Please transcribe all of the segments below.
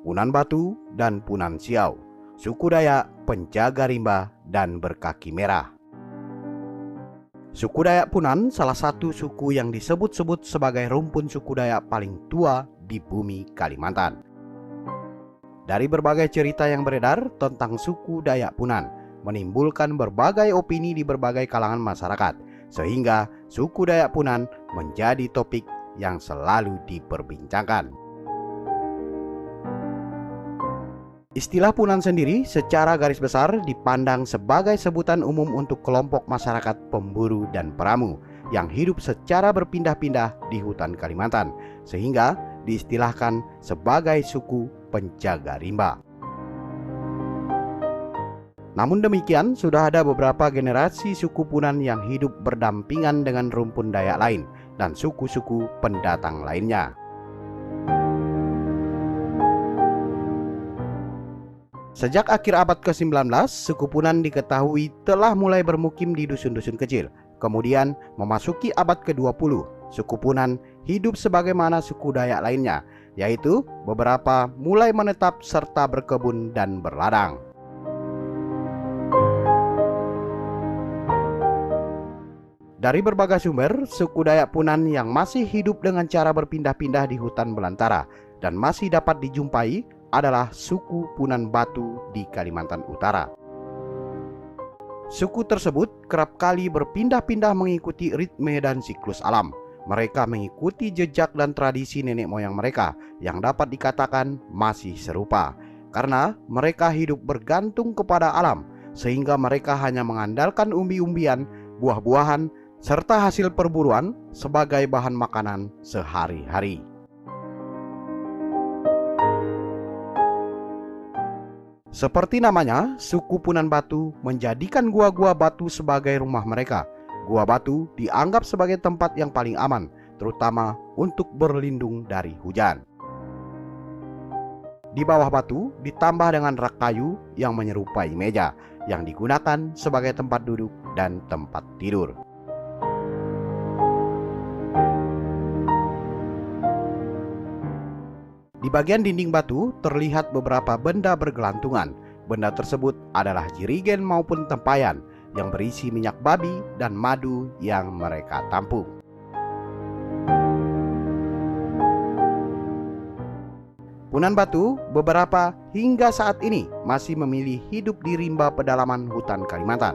Punan Batu dan Punan Siau, suku Dayak penjaga rimba dan berkaki merah. Suku Dayak Punan salah satu suku yang disebut-sebut sebagai rumpun suku Dayak paling tua di bumi Kalimantan. Dari berbagai cerita yang beredar tentang suku Dayak Punan, menimbulkan berbagai opini di berbagai kalangan masyarakat, sehingga suku Dayak Punan menjadi topik yang selalu diperbincangkan. Istilah Punan sendiri secara garis besar dipandang sebagai sebutan umum untuk kelompok masyarakat pemburu dan peramu yang hidup secara berpindah-pindah di hutan Kalimantan, sehingga diistilahkan sebagai suku penjaga rimba. Namun demikian, sudah ada beberapa generasi suku Punan yang hidup berdampingan dengan rumpun Dayak lain dan suku-suku pendatang lainnya. Sejak akhir abad ke-19, suku Punan diketahui telah mulai bermukim di dusun-dusun kecil. Kemudian memasuki abad ke-20, suku Punan hidup sebagaimana suku Dayak lainnya, yaitu beberapa mulai menetap serta berkebun dan berladang. Dari berbagai sumber, suku Dayak Punan yang masih hidup dengan cara berpindah-pindah di hutan belantara dan masih dapat dijumpai adalah suku Punan Batu di Kalimantan Utara. Suku tersebut kerap kali berpindah-pindah mengikuti ritme dan siklus alam. Mereka mengikuti jejak dan tradisi nenek moyang mereka yang dapat dikatakan masih serupa, karena mereka hidup bergantung kepada alam, sehingga mereka hanya mengandalkan umbi-umbian, buah-buahan, serta hasil perburuan sebagai bahan makanan sehari-hari. Seperti namanya, suku Punan Batu menjadikan gua-gua batu sebagai rumah mereka. Gua batu dianggap sebagai tempat yang paling aman, terutama untuk berlindung dari hujan. Di bawah batu ditambah dengan rak kayu yang menyerupai meja, yang digunakan sebagai tempat duduk dan tempat tidur. Di bagian dinding batu terlihat beberapa benda bergelantungan. Benda tersebut adalah jirigen maupun tempayan yang berisi minyak babi dan madu yang mereka tampung. Punan Batu beberapa hingga saat ini masih memilih hidup di rimba pedalaman hutan Kalimantan,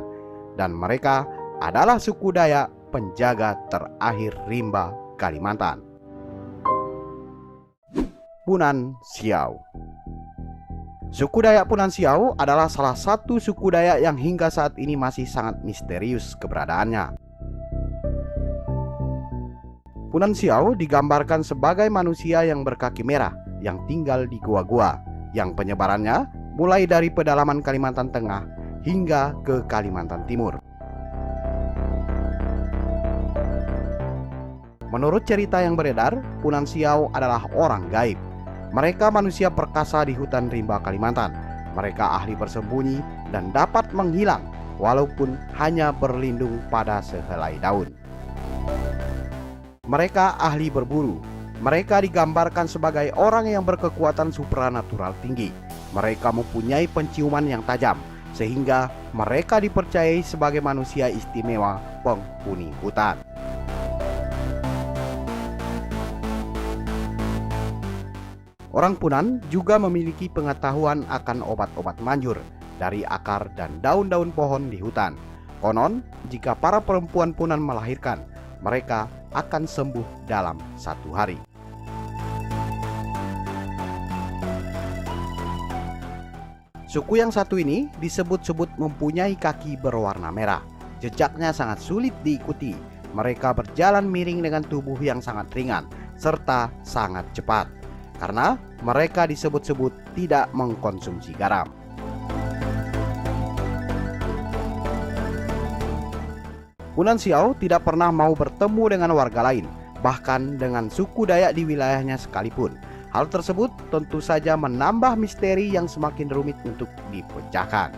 dan mereka adalah suku Dayak penjaga terakhir rimba Kalimantan. Punan Siau. Suku Dayak Punan Siau adalah salah satu suku Dayak yang hingga saat ini masih sangat misterius keberadaannya. Punan Siau digambarkan sebagai manusia yang berkaki merah yang tinggal di gua-gua, yang penyebarannya mulai dari pedalaman Kalimantan Tengah hingga ke Kalimantan Timur. Menurut cerita yang beredar, Punan Siau adalah orang gaib. Mereka manusia perkasa di hutan rimba Kalimantan. Mereka ahli bersembunyi dan dapat menghilang walaupun hanya berlindung pada sehelai daun. Mereka ahli berburu. Mereka digambarkan sebagai orang yang berkekuatan supranatural tinggi. Mereka mempunyai penciuman yang tajam, sehingga mereka dipercayai sebagai manusia istimewa penghuni hutan. Orang Punan juga memiliki pengetahuan akan obat-obat manjur dari akar dan daun-daun pohon di hutan. Konon, jika para perempuan Punan melahirkan, mereka akan sembuh dalam 1 hari. Suku yang satu ini disebut-sebut mempunyai kaki berwarna merah. Jejaknya sangat sulit diikuti. Mereka berjalan miring dengan tubuh yang sangat ringan serta sangat cepat, karena mereka disebut-sebut tidak mengkonsumsi garam. Punan Siau tidak pernah mau bertemu dengan warga lain, bahkan dengan suku Dayak di wilayahnya sekalipun. Hal tersebut tentu saja menambah misteri yang semakin rumit untuk dipecahkan.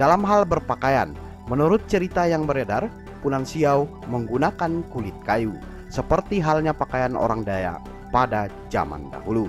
Dalam hal berpakaian, menurut cerita yang beredar, Punan Siau menggunakan kulit kayu, seperti halnya pakaian orang Dayak pada zaman dahulu.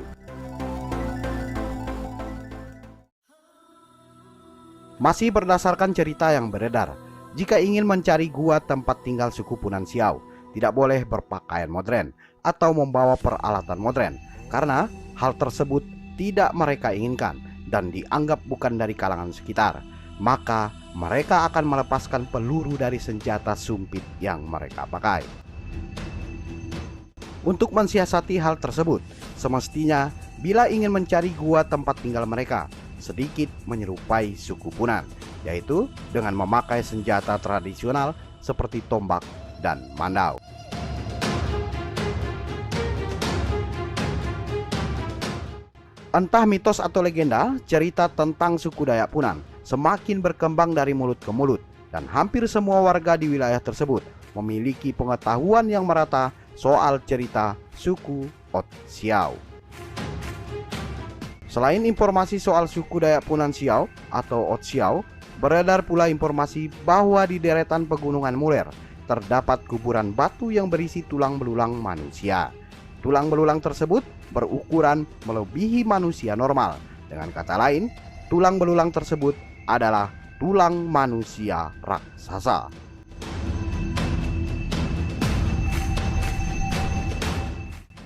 Masih berdasarkan cerita yang beredar, jika ingin mencari gua tempat tinggal suku Punan Siau, tidak boleh berpakaian modern atau membawa peralatan modern, karena hal tersebut tidak mereka inginkan dan dianggap bukan dari kalangan sekitar. Maka mereka akan melepaskan peluru dari senjata sumpit yang mereka pakai. Untuk mensiasati hal tersebut, semestinya bila ingin mencari gua tempat tinggal mereka, sedikit menyerupai suku Punan, yaitu dengan memakai senjata tradisional seperti tombak dan mandau. Entah mitos atau legenda, cerita tentang suku Dayak Punan semakin berkembang dari mulut ke mulut, dan hampir semua warga di wilayah tersebut memiliki pengetahuan yang merata soal cerita suku Ot Siau. Selain informasi soal suku Dayak Punan Siau atau Ot Siau, beredar pula informasi bahwa di deretan pegunungan Muler terdapat kuburan batu yang berisi tulang belulang manusia. Tulang belulang tersebut berukuran melebihi manusia normal. Dengan kata lain, tulang belulang tersebut adalah tulang manusia raksasa.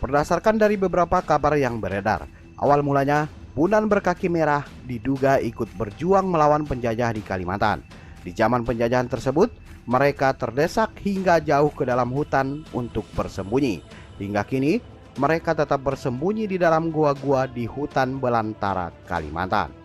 Berdasarkan dari beberapa kabar yang beredar, awal mulanya Punan berkaki merah diduga ikut berjuang melawan penjajah di Kalimantan. Di zaman penjajahan tersebut, mereka terdesak hingga jauh ke dalam hutan untuk bersembunyi. Hingga kini, mereka tetap bersembunyi di dalam gua-gua di hutan belantara Kalimantan.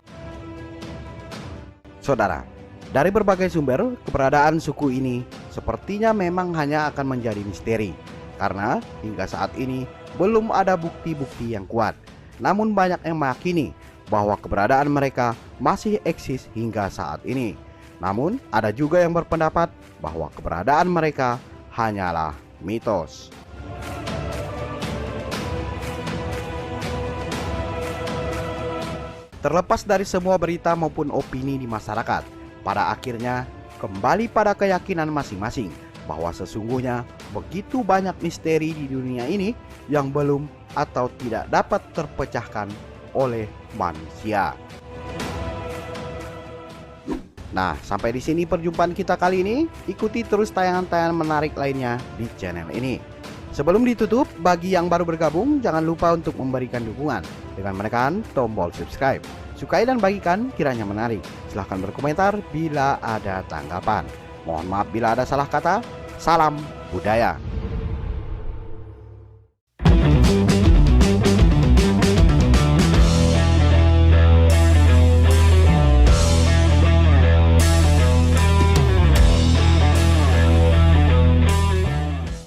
Saudara, dari berbagai sumber, keberadaan suku ini sepertinya memang hanya akan menjadi misteri, karena hingga saat ini belum ada bukti-bukti yang kuat. Namun banyak yang meyakini bahwa keberadaan mereka masih eksis hingga saat ini. Namun ada juga yang berpendapat bahwa keberadaan mereka hanyalah mitos. Terlepas dari semua berita maupun opini di masyarakat, pada akhirnya kembali pada keyakinan masing-masing bahwa sesungguhnya begitu banyak misteri di dunia ini yang belum atau tidak dapat terpecahkan oleh manusia. Nah, sampai di sini perjumpaan kita kali ini. Ikuti terus tayangan-tayangan menarik lainnya di channel ini. Sebelum ditutup, bagi yang baru bergabung, jangan lupa untuk memberikan dukungan dengan menekan tombol subscribe. Sukai dan bagikan kiranya menarik. Silahkan berkomentar bila ada tanggapan. Mohon maaf bila ada salah kata. Salam budaya.